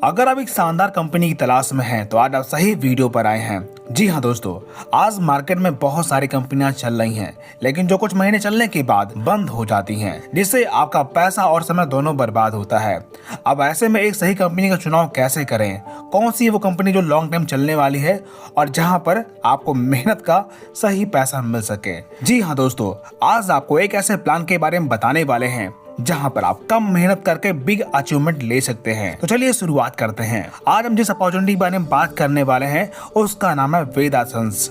अगर आप एक शानदार कंपनी की तलाश में हैं तो आज आप सही वीडियो पर आए हैं। जी हाँ दोस्तों, आज मार्केट में बहुत सारी कंपनियां चल रही हैं, लेकिन जो कुछ महीने चलने के बाद बंद हो जाती हैं, जिससे आपका पैसा और समय दोनों बर्बाद होता है। अब ऐसे में एक सही कंपनी का चुनाव कैसे करें, कौन सी है वो कंपनी जो लॉन्ग टाइम चलने वाली है और जहां पर आपको मेहनत का सही पैसा मिल सके। जी हाँ दोस्तों, आज आपको एक ऐसे प्लान के बारे में बताने वाले हैं जहां पर आप कम मेहनत करके बिग अचीवमेंट ले सकते हैं। तो चलिए शुरुआत करते हैं। आज हम जिस अपॉर्चुनिटी के बारे में बात करने वाले हैं उसका नाम है वेदासंस।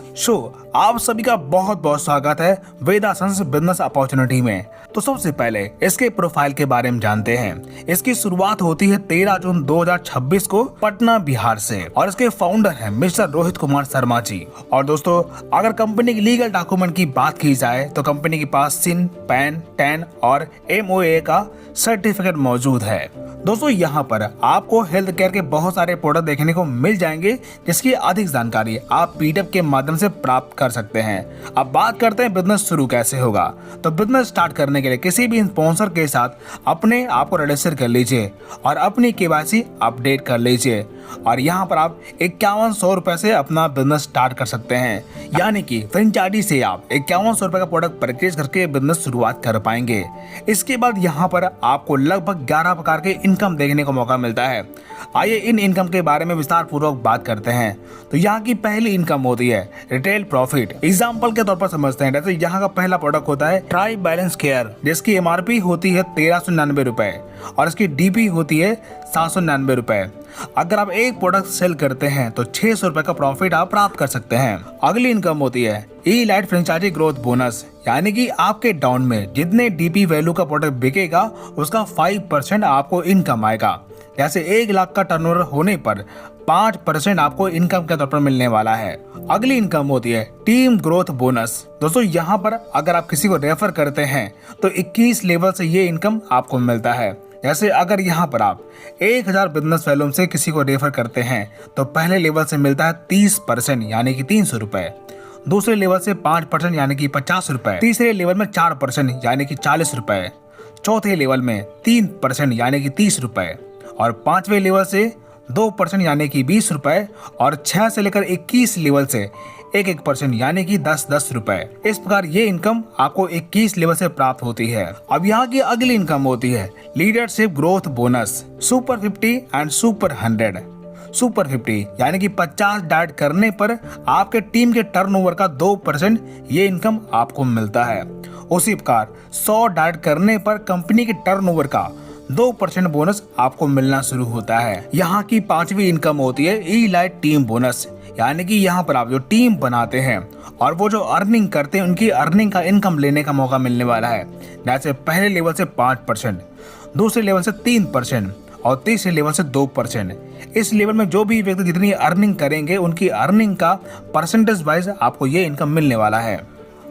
आप सभी का बहुत बहुत स्वागत है वेदासंस बिजनेस अपॉर्चुनिटी में। तो सबसे पहले इसके प्रोफाइल के बारे में जानते हैं। इसकी शुरुआत होती है 13 जून 2026 को पटना बिहार से और इसके फाउंडर हैं मिस्टर रोहित कुमार शर्मा जी। और दोस्तों, अगर कंपनी की लीगल डॉक्यूमेंट की बात की जाए तो कंपनी के पास सिन, पैन, टैन और MOA का सर्टिफिकेट मौजूद है। दोस्तों, यहाँ पर आपको हेल्थ केयर के बहुत सारे प्रोडक्ट देखने को मिल जाएंगे, जिसकी अधिक जानकारी आप PDF के माध्यम से प्राप्त कर सकते हैं। अब बात करते हैं बिजनेस शुरू कैसे होगा। तो बिजनेस स्टार्ट करने के लिए किसी भी स्पॉन्सर के साथ अपने आप को रजिस्टर कर लीजिए और अपनी KYC अपडेट कर लीजिए और यहाँ पर आप 5100 रुपए से अपना बिजनेस स्टार्ट कर सकते हैं। यानी कि फ्रेंचाइजी से आप 5100 रुपए का प्रोडक्ट परचेज करके बिजनेस शुरुआत कर पाएंगे। इसके बाद यहाँ पर आपको लगभग 11 प्रकार के इनकम देखने को मौका मिलता है। आइए इन इनकम के बारे में विस्तार पूर्वक बात करते हैं। तो यहाँ की पहली इनकम होती है रिटेल प्रॉफिट। एग्जाम्पल के तौर पर समझते हैं। जैसे यहाँ का पहला प्रोडक्ट होता है ट्राई बैलेंस केयर, जिसकी MRP होती है 1399 रुपए और इसकी DP होती है 799 रुपए। अगर आप एक प्रोडक्ट सेल करते हैं तो 600 रुपए का प्रॉफिट आप प्राप्त कर सकते हैं। अगली इनकम होती है E-लाइट फ्रेंचाइजी ग्रोथ बोनस, यानी कि आपके डाउन में जितने DP वैल्यू का प्रोडक्ट बिकेगा उसका 5% आपको इनकम आएगा। जैसे 1 लाख का टर्नओवर होने पर 5% आपको इनकम के तौर पर मिलने वाला है। अगली इनकम होती है टीम ग्रोथ बोनस। दोस्तों, यहाँ पर अगर आप किसी को रेफर करते हैं तो 21 लेवल से ये इनकम आपको मिलता है। जैसे अगर यहाँ पर आप 1000 बिजनेस वैल्यूम से किसी को रेफर करते हैं तो पहले लेवल से मिलता है 30% यानी कि 300 रुपए, दूसरे लेवल से 5% यानी कि 50 रुपए, तीसरे लेवल में 4% यानी कि 40 रुपए, चौथे लेवल में 3% यानी कि 30 रुपए और 5वें लेवल से 2% यानी कि 20 रुपए और 6 से लेकर 21 लेवल से 1% यानी कि 10 रुपए। इस प्रकार ये इनकम आपको 21 लेवल से प्राप्त होती है। अब यहाँ की अगली इनकम होती है leadership growth bonus super 50 and super 100। Super 50 यानी कि 50 डाइट करने पर आपके टीम के टर्नओवर का 2% ये इनकम आपको मिलता है। उसी प्रकार 100 डाइट करने पर कंपनी के टर्नओवर का 2% बोनस आपको मिलना शुरू होता है। यहाँ की 5वीं इनकम होती है E-लाइट टीम बोनस, यानी कि यहाँ पर आप जो टीम बनाते हैं और वो जो अर्निंग करते हैं उनकी अर्निंग का इनकम लेने का मौका मिलने वाला है। जैसे पहले लेवल से 5%, दूसरे लेवल से 3% और तीसरे लेवल से 2%। इस लेवल में जो भी व्यक्ति जितनी अर्निंग करेंगे उनकी अर्निंग का परसेंटेज वाइज आपको ये इनकम मिलने वाला है।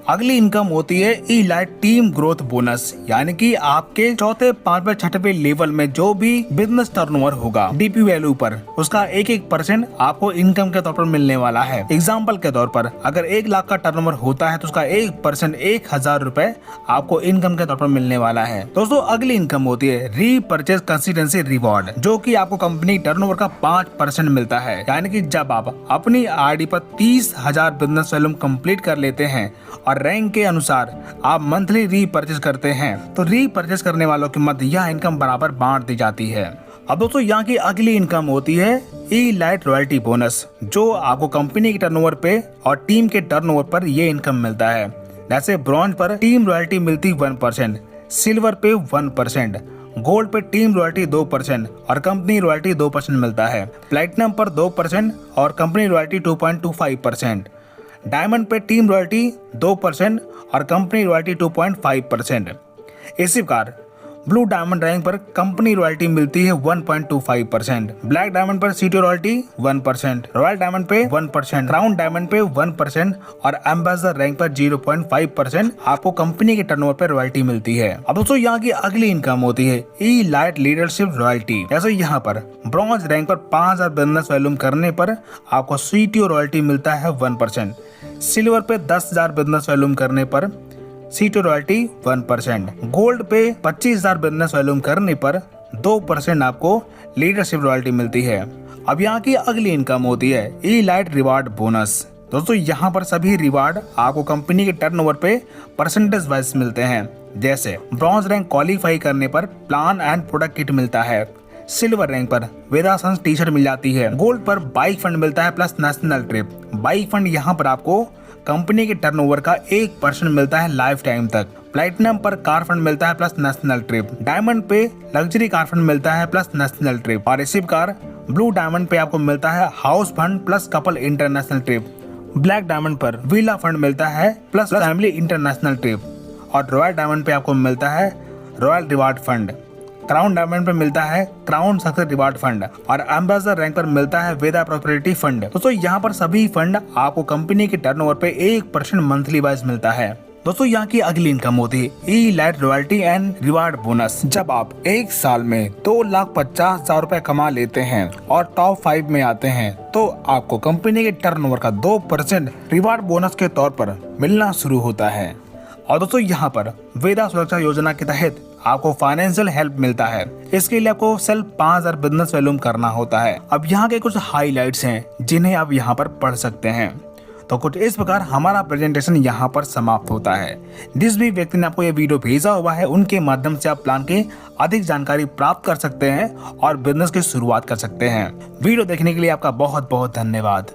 अगली इनकम होती है E-लाइट टीम ग्रोथ बोनस, यानी कि आपके चौथे, 5वें, 6वें लेवल में जो भी बिजनेस टर्नओवर होगा DP वैल्यू पर उसका 1% आपको इनकम के तौर पर मिलने वाला है। एग्जाम्पल के तौर पर अगर 1 लाख का टर्नओवर होता है तो उसका 1% 1000 रुपए आपको इनकम के तौर पर मिलने वाला है। दोस्तों, अगली इनकम होती है रीपरचेज कंसिस्टेंसी रिवॉर्ड, जो की आपको कंपनी टर्नओवर का 5% मिलता है। यानी कि जब आप अपनी ID पर 30,000 बिजनेस वैल्यूम कंप्लीट कर लेते हैं और रैंक के अनुसार आप मंथली रीपरचेज करते हैं तो रीपरचेज करने वालों की मध्य यह इनकम बराबर बांट दी जाती है। अब दोस्तों, यहाँ की अगली इनकम होती है E-लाइट रॉयल्टी बोनस, जो आपको कंपनी के टर्नओवर पे और टीम के टर्नओवर पर ये इनकम मिलता है। जैसे ब्रॉन्ज पर टीम रॉयल्टी मिलती 1%, सिल्वर पे 1%, गोल्ड पे टीम रॉयल्टी 2% और कंपनी रॉयल्टी 2% मिलता है। प्लेटिनम पर 2% और कंपनी रॉयल्टी 2.25%, डायमंड पे टीम रॉयल्टी 2% और कंपनी रॉयल्टी 2.5%। इसी प्रकार ब्लू डायमंड रैंक पर कंपनी रॉयल्टी मिलती है 1.25%, ब्लैक डायमंड पर सीटी रॉयल्टी 1%, रॉयल डायमंड पे 1%, क्राउन डायमंड पे 1% और एम्बेसडर रैंक पर 0.5% आपको कंपनी के टर्नओवर पे रॉयल्टी मिलती है। अब दोस्तों, यहाँ की अगली इनकम होती है E-लाइट लीडरशिप रॉयल्टी। जैसे यहाँ पर ब्रॉन्ज रैंक पर 5000 बिजनेस वैल्यूम करने पर आपको CTO रॉयल्टी मिलता है 1%, सिल्वर पे 10,000 बिजनेस वैल्यूम करने पर सीटो रॉयल्टी 1%, गोल्ड पे 25,000 बिजनेस वॉल्यूम करने पर 2% आपको लीडरशिप रॉयल्टी मिलती है। अब यहाँ की अगली इनकम होती है इलाइट रिवार्ड बोनस। दोस्तों यहाँ पर सभी रिवार्ड आपको कंपनी के टर्नओवर पे परसेंटेज वाइज मिलते हैं। जैसे ब्रॉन्ज रैंक क्वालिफाई करने पर प्लान एंड प्रोडक्ट किट मिलता है, सिल्वर रैंक पर वेदासंस टी शर्ट मिल जाती है, गोल्ड पर बाइक फंड मिलता है plus national trip. Bike fund यहाँ पर आपको कंपनी के टर्नओवर का 1% मिलता है लाइफ टाइम तक। प्लैटिनम पर कार फंड मिलता है प्लस नेशनल ट्रिप। डायमंड पे लग्जरी कार फंड मिलता है प्लस नेशनल ट्रिप। और रिसीव कार ब्लू डायमंड पे आपको मिलता है house fund plus couple international trip. Black diamond पर विला फंड मिलता है प्लस फैमिली इंटरनेशनल ट्रिप। और रॉयल डायमंड पे आपको मिलता है royal reward fund. Crown diamond पे मिलता है क्राउन सक्सेस रिवार्ड फंड। और एम्बेसडर रैंक पर मिलता है वेदा प्रॉस्पेरिटी फंड। दोस्तों यहाँ पर सभी फंड आपको कंपनी के टर्नओवर पे 1% मंथली वाइज मिलता है। दोस्तों यहाँ की अगली इनकम होती है elite royalty and reward bonus. जब आप एक साल में 2,50,000 रुपए कमा लेते हैं और टॉप 5 में आते हैं तो आपको कंपनी के टर्नओवर का 2% रिवार्ड बोनस के तौर पर मिलना शुरू होता है। और दोस्तों यहाँ पर वेदा सुरक्षा योजना के तहत आपको फाइनेंशियल हेल्प मिलता है। इसके लिए आपको सेल्फ 5,000 बिजनेस वॉल्यूम करना होता है। अब यहाँ के कुछ हाइलाइट्स हैं जिन्हें आप यहाँ पर पढ़ सकते हैं। तो कुछ इस प्रकार हमारा प्रेजेंटेशन यहाँ पर समाप्त होता है। जिस भी व्यक्ति ने आपको ये वीडियो भेजा हुआ है उनके माध्यम से आप प्लान की अधिक जानकारी प्राप्त कर सकते हैं और बिजनेस की शुरुआत कर सकते हैं। वीडियो देखने के लिए आपका बहुत बहुत धन्यवाद।